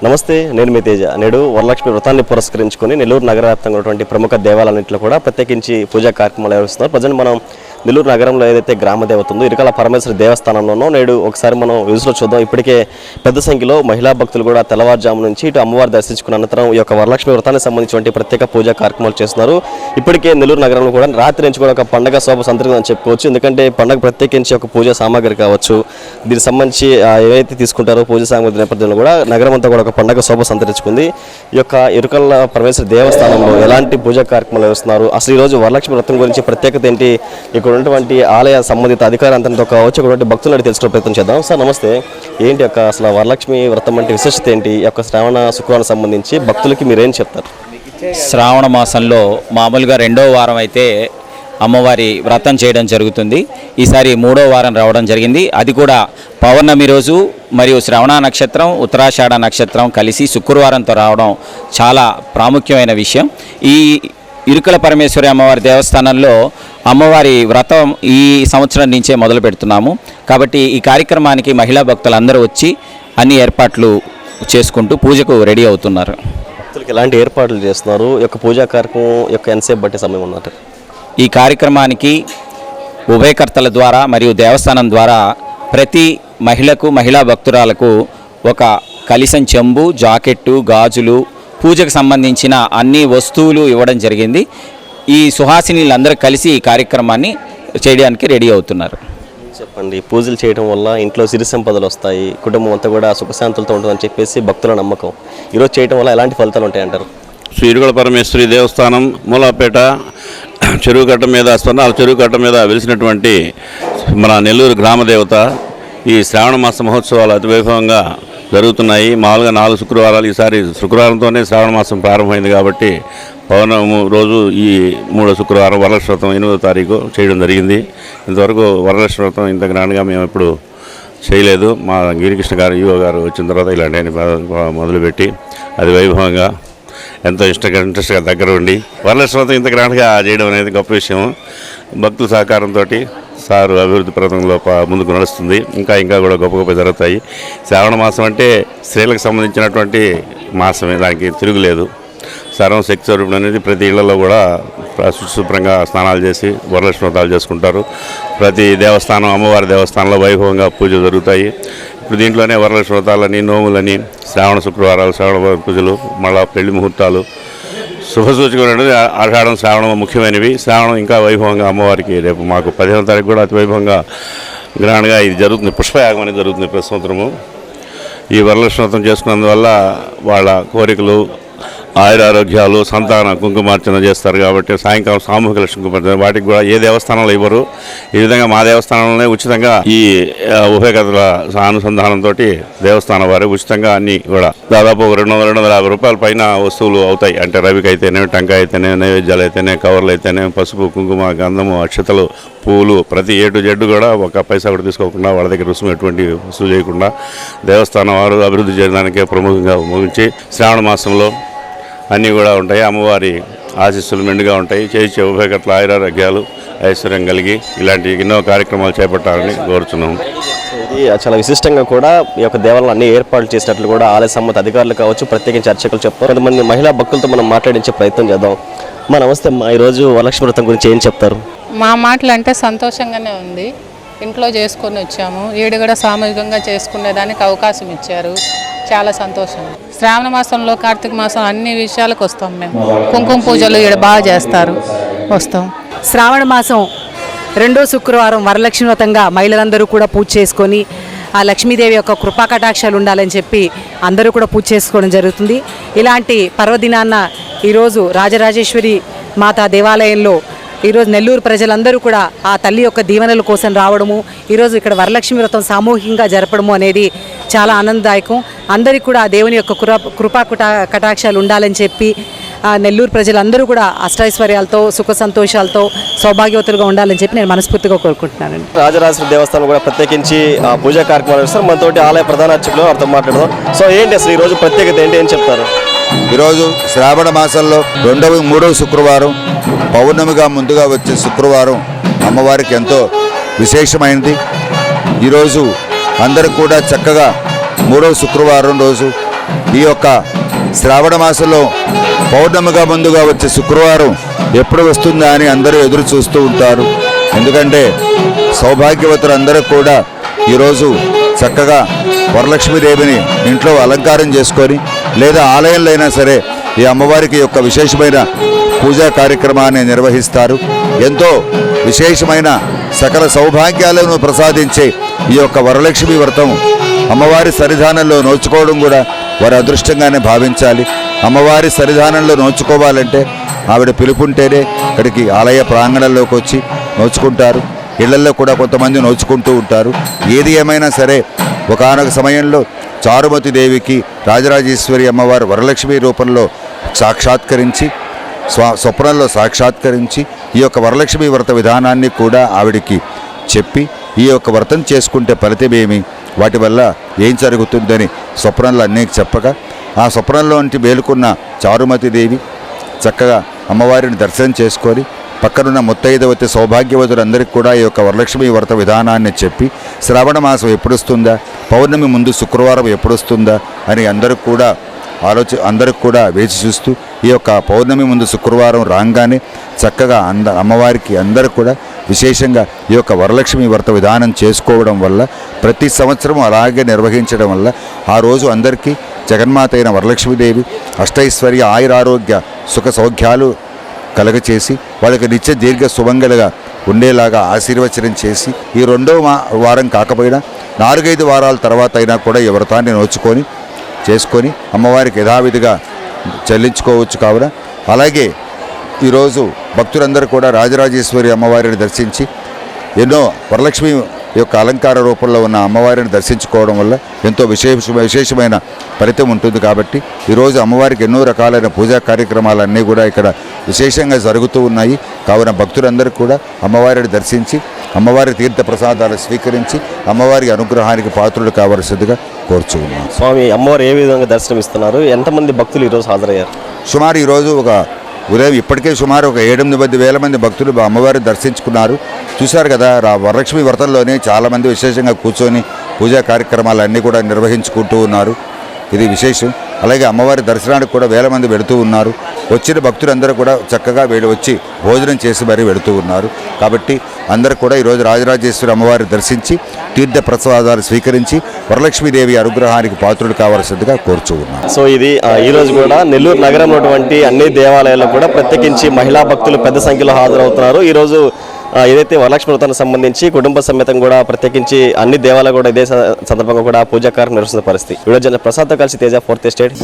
నమస్తే, నేను మీ తేజ. నేడు వరలక్ష్మి వ్రతాన్ని పురస్కరించుకొని నెల్లూరు నగర వ్యాప్తంగా ఉన్నటువంటి ప్రముఖ దేవాలయాలన్నింటిలో కూడా ప్రత్యేకించి పూజా కార్యక్రమాలు నిర్వహిస్తున్నారు. ప్రజెంట్ మనం నెల్లూరు నగరంలో ఏదైతే గ్రామ దేవత ఉందో ఇరకాల పరమేశ్వరి దేవస్థానంలోనూ నేడు ఒకసారి మనం న్యూస్లో చూద్దాం. ఇప్పటికే పెద్ద సంఖ్యలో మహిళా భక్తులు కూడా తెల్లవారుజాము నుంచి ఇటు అమ్మవారు దర్శించుకున్న అనంతరం ఈ యొక్క వరలక్ష్మి వ్రతానికి సంబంధించిన ప్రత్యేక పూజా కార్యక్రమాలు చేస్తున్నారు. ఇప్పటికే నెల్లూరు నగరంలో కూడా రాత్రి నుంచి కూడా ఒక పండగ శోభ సంతరిందని చెప్పుకోవచ్చు. ఎందుకంటే పండగ ప్రత్యేకించి ఒక పూజా సామాగ్రి కావచ్చు, దీనికి సంబంధించి ఏవైతే తీసుకుంటారో పూజా సామాగ్రి నేపథ్యంలో కూడా నగరం అంతా కూడా ఒక పండగ శోభ సంతరించుకుంది. ఈ యొక్క ఇరుకల్ల పరమేశ్వరి దేవస్థానంలో ఎలాంటి పూజా కార్యక్రమాలు నిర్వహిస్తున్నారు, అసలు ఈరోజు వరలక్ష్మి వ్రతం గురించి ప్రత్యేకత ఏంటి, ఇక్కడ ఉన్నటువంటి ఆలయ సంబంధిత అధికారులంతా వచ్చి ఒకటి భక్తులు తెలుసుకునే ప్రయత్నం చేద్దాం. సార్ నమస్తే, ఏంటి యొక్క అసలు వరలక్ష్మి వ్రతం అంటే విశిష్టత ఏంటి, ఈ యొక్క శ్రావణ శుక్రవారం సంబంధించి భక్తులకి మీరేం చెప్తారు? శ్రావణ మాసంలో మామూలుగా 2వ వారం అయితే అమ్మవారి వ్రతం చేయడం జరుగుతుంది. ఈసారి 3వ వారం రావడం జరిగింది. అది కూడా పౌర్ణమి రోజు మరియు శ్రవణ నక్షత్రం, ఉత్తరాషాఢ నక్షత్రం కలిసి శుక్రవారంతో రావడం చాలా ప్రాముఖ్యమైన విషయం. ఈ ఇరుకల పరమేశ్వరి అమ్మవారి దేవస్థానంలో అమ్మవారి వ్రతం ఈ సంవత్సరం నుంచే మొదలు పెడుతున్నాము. కాబట్టి ఈ కార్యక్రమానికి మహిళా భక్తులందరూ వచ్చి అన్ని ఏర్పాట్లు చేసుకుంటూ పూజకు రెడీ అవుతున్నారు. భక్తులకు ఎలాంటి ఏర్పాట్లు చేస్తున్నారు, ఈ యొక్క పూజా కార్యక్రమం యొక్క ఎంతసేపు బట్టి సమయం ఉన్నట్టు? ఈ కార్యక్రమానికి ఉభయకర్తల ద్వారా మరియు దేవస్థానం ద్వారా ప్రతి మహిళకు, మహిళా భక్తురాలకు ఒక కలిసం చెంబు, జాకెట్టు, గాజులు, పూజకు సంబంధించిన అన్ని వస్తువులు ఇవ్వడం జరిగింది. ఈ సుహాసినీలందరూ కలిసి ఈ కార్యక్రమాన్ని చేయడానికి రెడీ అవుతున్నారు. చెప్పండి, పూజలు చేయడం వల్ల ఇంట్లో సిరి సంపదలు వస్తాయి, కుటుంబం అంతా కూడా సుఖశాంతులతో ఉంటుందని చెప్పేసి భక్తుల నమ్మకం. ఈరోజు చేయడం వల్ల ఎలాంటి ఫలితాలు ఉంటాయంటారు? శ్రీ ఇరుకల పరమేశ్వరి దేవస్థానం మూలాపేట చెరువు కట్ట మీద, స్వర్ణాల చెరువు కట్ట మీద వెలిసినటువంటి మన నెల్లూరు గ్రామ దేవత ఈ శ్రావణ మాస మహోత్సవాలు అతివైభవంగా జరుగుతున్నాయి. మామూలుగా 4 శుక్రవారాలు, ఈసారి శుక్రవారంతోనే శ్రావణ మాసం ప్రారంభమైంది కాబట్టి పౌర్ణమి రోజు ఈ 3వ శుక్రవారం వరలక్ష్మి వ్రతం 8వ తారీఖు చేయడం జరిగింది. ఇంతవరకు వరలక్ష్మి వ్రతం ఇంత గ్రాండ్గా మేము ఎప్పుడు చేయలేదు. మా గిరికృష్ణ గారు, ఈవో గారు వచ్చిన తర్వాత ఇలాంటి మొదలుపెట్టి అది వైభవంగా ఎంతో ఇంట్రెస్ట్గా దగ్గర ఉండి వరలక్ష్మి వ్రతం ఇంత గ్రాండ్గా చేయడం అనేది గొప్ప విషయం. భక్తుల సహకారంతో సారు అభివృద్ధి పథకంలో ముందుకు నడుస్తుంది. ఇంకా కూడా గొప్ప జరుగుతాయి. శ్రావణ మాసం అంటే స్త్రీలకు సంబంధించినటువంటి మాసమే, దానికి తిరుగులేదు. సర్వం శక్తి స్వరూపుడు అనేది ప్రతి ఇళ్లలో కూడా శుభ్రంగా స్నానాలు చేసి వరలక్ష్మి వ్రతాలు చేసుకుంటారు. ప్రతి దేవస్థానం, అమ్మవారి దేవస్థానంలో వైభవంగా పూజలు జరుగుతాయి. ఇప్పుడు దీంట్లోనే వరలక్ష్మి వ్రతాలని, నోములని, శ్రావణ శుక్రవారాలు, శ్రావణ పూజలు, మళ్ళా పెళ్లి ముహూర్తాలు, శుభసూచకమైనది ఆషాఢం, శ్రావణం ముఖ్యమైనవి. శ్రావణం ఇంకా వైభవంగా అమ్మవారికి రేపు మాకు 15వ తారీఖు కూడా అతి వైభవంగా గ్రాండ్గా ఇది జరుగుతుంది. పుష్పయాగం అనేది జరుగుతుంది ప్రతి సంవత్సరము. ఈ వరలక్ష్మి వ్రతం చేసుకున్నందువల్ల వాళ్ళ కోరికలు, ఆయురారోగ్యాలు, సంతాన కుంకుమార్చన చేస్తారు. కాబట్టి సాయంకాలం సామూహిక లక్ష్మి కుంకుమార్చన వాటికి కూడా ఏ దేవస్థానంలో ఇవ్వరు. ఈ విధంగా మా దేవస్థానంలోనే ఉచితంగా ఈ ఉభయకథల అనుసంధానంతో దేవస్థానం వారు ఉచితంగా అన్ని కూడా దాదాపు 200-250 రూపాయల పైన వస్తువులు అవుతాయి. అంటే రవికి అయితేనే, టంకాయ అయితేనే, నైవేద్యాలు అయితేనే, కవర్లు అయితేనే, పసుపు, కుంకుమ, గంధము, అక్షతలు, పూలు, ప్రతి ఏటు జడ్డు కూడా ఒక పైసా కూడా తీసుకోకుండా, వాళ్ళ దగ్గర రుసుము ఎటువంటి వసూలు చేయకుండా దేవస్థానం వారు అభివృద్ధి చేయడానికే ప్రముఖంగా ముగించి శ్రావణ మాసంలో అన్నీ కూడా ఉంటాయి. అమ్మవారి ఆశీస్సులు మెండుగా ఉంటాయి. చేయించే ఉభయకట్ల ఆయురారోగ్యాలు, ఐశ్వర్యం కలిగి ఇలాంటి ఎన్నో కార్యక్రమాలు చేపట్టాలని కోరుచున్నాము. ఇది చాలా విశిష్టంగా కూడా ఈ యొక్క దేవాలయం అన్ని ఏర్పాట్లు చేసినట్లు కూడా ఆలయ సంబంధిత అధికారులు కావచ్చు, ప్రత్యేకించి అర్చకులు చెప్తారు. కొంతమంది మహిళా భక్తులతో మనం మాట్లాడించే ప్రయత్నం చేద్దాం. మా నమస్తే అమ్మా, ఈరోజు వరలక్ష్మి వ్రతం గురించి ఏం చెప్తారు? మా మాటలు అంటే సంతోషంగానే ఉంది. ఇంట్లో చేసుకొని వచ్చాము, ఈడు కూడా సామూహికంగా చేసుకునేదానికి అవకాశం ఇచ్చారు. చాలా సంతోషం. శ్రావణ మాసంలో, కార్తీక మాసం అన్ని విషయాలకు వస్తాం. మేము కుంకుమ పూజలు ఇక్కడ బాగా చేస్తారు, వస్తాం. శ్రావణ మాసం 2వ శుక్రవారం వరలక్ష్మి వ్రతంగా మహిళలందరూ కూడా పూజ చేసుకొని ఆ లక్ష్మీదేవి యొక్క కృపా కటాక్షాలు ఉండాలని చెప్పి అందరూ కూడా పూజ చేసుకోవడం జరుగుతుంది. ఇలాంటి పర్వదినాన్న ఈరోజు రాజరాజేశ్వరి మాతా దేవాలయంలో ఈరోజు నెల్లూరు ప్రజలందరూ కూడా ఆ తల్లి యొక్క దీవెనల కోసం రావడము, ఈరోజు ఇక్కడ వరలక్ష్మి వ్రతం సామూహికంగా జరపడము అనేది చాలా ఆనందదాయకం. అందరికీ కూడా ఆ దేవుని యొక్క కృపా కటాక్షాలు ఉండాలని చెప్పి నెల్లూరు ప్రజలందరూ కూడా అష్టైశ్వర్యాలతో, సుఖ సంతోషాలతో సౌభాగ్యవతులుగా ఉండాలని చెప్పి నేను మనస్ఫూర్తిగా కోరుకుంటున్నానండి. రాజరాజేశ్వరి దేవస్థానం కూడా ప్రత్యేకించి పూజా కార్యక్రమాలు చేస్తారు. మనతోటి ఆలయ ప్రధాన అర్చకులు వారితో మాట్లాడదాం. సో ఏంటి అసలు ఈరోజు ప్రత్యేకత ఏంటి, ఏం చెప్తారు? ఈరోజు శ్రావణ మాసంలో 3వ శుక్రవారం, పౌర్ణమిగా ముందుగా వచ్చే శుక్రవారం అమ్మవారికి ఎంతో విశేషమైనది. ఈరోజు అందరూ కూడా చక్కగా 3వ శుక్రవారం రోజు ఈ యొక్క శ్రావణ మాసంలో పౌర్ణమిగా ముందుగా వచ్చే శుక్రవారం ఎప్పుడు వస్తుందా అని అందరూ ఎదురు చూస్తూ ఉంటారు. ఎందుకంటే సౌభాగ్యవతులందరూ కూడా ఈరోజు చక్కగా వరలక్ష్మీదేవిని ఇంట్లో అలంకారం చేసుకొని లేదా ఆలయంలో అయినా సరే ఈ అమ్మవారికి యొక్క విశేషమైన పూజా కార్యక్రమాన్ని నిర్వహిస్తారు. ఎంతో విశేషమైన సకల సౌభాగ్యాలను ప్రసాదించే ఈ యొక్క వరలక్ష్మి వ్రతం అమ్మవారి సన్నిధానంలో నోచుకోవడం కూడా వారి అదృష్టంగానే భావించాలి. అమ్మవారి సన్నిధానంలో నోచుకోవాలంటే ఆవిడ పిలుపుంటేనే ఇక్కడికి ఆలయ ప్రాంగణంలోకి వచ్చి నోచుకుంటారు. ఇళ్లల్లో కూడా కొంతమంది నోచుకుంటూ ఉంటారు. ఏది ఏమైనా సరే ఒకానొక సమయంలో చారుమతి దేవికి రాజరాజేశ్వరి అమ్మవారు వరలక్ష్మి రూపంలో సాక్షాత్కరించి స్వప్నంలో సాక్షాత్కరించి ఈ యొక్క వరలక్ష్మి వ్రత విధానాన్ని కూడా ఆవిడికి చెప్పి ఈ యొక్క వ్రతం చేసుకుంటే ఫలితమేమి, వాటి వల్ల ఏం జరుగుతుందని స్వప్నంలో అన్నీ చెప్పగా ఆ స్వప్నంలోంటి మేలుకున్న చారుమతి దేవి చక్కగా అమ్మవారిని దర్శనం చేసుకొని పక్కనున్న ముత్తైదవతి సౌభాగ్యవతులందరికీ కూడా ఈ యొక్క వరలక్ష్మి వ్రత విధానాన్ని చెప్పి శ్రావణ మాసం ఎప్పుడొస్తుందా, పౌర్ణమి ముందు శుక్రవారం ఎప్పుడొస్తుందా అని అందరికి కూడా వేచి చూస్తూ ఈ యొక్క పౌర్ణమి ముందు శుక్రవారం రాగానే చక్కగా అమ్మవారికి అందరూ కూడా విశేషంగా ఈ యొక్క వరలక్ష్మి వ్రత విధానం చేసుకోవడం వల్ల ప్రతి సంవత్సరం అలాగే నిర్వహించడం వల్ల ఆ రోజు అందరికీ జగన్మాత అయిన వరలక్ష్మీదేవి అష్టైశ్వర్య ఆయురారోగ్య సుఖ సౌఖ్యాలు కలగచేసి వాళ్ళకి నిత్య దీర్ఘ సుమంగళగా ఉండేలాగా ఆశీర్వచనం చేసి ఈ రెండవ వారం కాకపోయినా 4-5 వారాల తర్వాత అయినా కూడా ఈ వ్రతాన్ని నోచుకొని చేసుకొని అమ్మవారికి యథావిధిగా చెల్లించుకోవచ్చు. కావున అలాగే ఈరోజు భక్తులందరూ కూడా రాజరాజేశ్వరి అమ్మవారిని దర్శించి ఎన్నో వరలక్ష్మి యొక్క అలంకార రూపంలో ఉన్న అమ్మవారిని దర్శించుకోవడం వల్ల ఎంతో విశేషమైన ఫలితం ఉంటుంది. కాబట్టి ఈరోజు అమ్మవారికి ఎన్నో రకాలైన పూజా కార్యక్రమాలన్నీ కూడా ఇక్కడ విశేషంగా జరుగుతూ ఉన్నాయి. కావున భక్తులందరూ కూడా అమ్మవారిని దర్శించి అమ్మవారి తీర్థ ప్రసాదాలు స్వీకరించి అమ్మవారి అనుగ్రహానికి పాత్రులు కావలసిందిగా కోరుచున్నాం. స్వామి, అమ్మవారు ఏ విధంగా దర్శనం ఇస్తున్నారు? ఎంతమంది భక్తులు ఈరోజు హాజరయ్యారు? సుమారు ఈరోజు ఉదయం ఇప్పటికే సుమారు 7-8 వేల మంది భక్తులు అమ్మవారిని దర్శించుకున్నారు. చూశారు కదా, వరలక్ష్మి వ్రతంలోనే చాలామంది విశేషంగా కూర్చొని పూజా కార్యక్రమాలన్నీ కూడా నిర్వహించుకుంటూ ఉన్నారు. ఇది విశేషం. అలాగే అమ్మవారి దర్శనానికి కూడా వేల మంది వెళుతూ ఉన్నారు. వచ్చిన భక్తులందరూ కూడా చక్కగా వచ్చి భోజనం చేసి మరీ వెళుతూ ఉన్నారు. కాబట్టి అందరూ కూడా ఈరోజు రాజరాజేశ్వరి అమ్మవారిని దర్శించి తీర్థ ప్రసాదాలు స్వీకరించి వరలక్ష్మీదేవి అనుగ్రహానికి పాత్రులు కావాల్సిందిగా కోరుచూ ఉన్నారు. సో ఇది ఈరోజు కూడా నెల్లూరు నగరంలో ఉన్నటువంటి అన్ని దేవాలయాల్లో కూడా ప్రత్యేకించి మహిళా భక్తులు పెద్ద సంఖ్యలో హాజరవుతున్నారు. ఈరోజు ఏదైతే వరలక్ష్మి వ్రతానికి సంబంధించి కుటుంబ సమేతం కూడా ప్రత్యేకించి అన్ని దేవాలయాలు కూడా ఇదే సందర్భంగా కూడా పూజా కార్యక్రమం నిర్వహిస్తున్న పరిస్థితి. వీడియో ప్రసాద్తో కలిసి తేజ 4th Estate.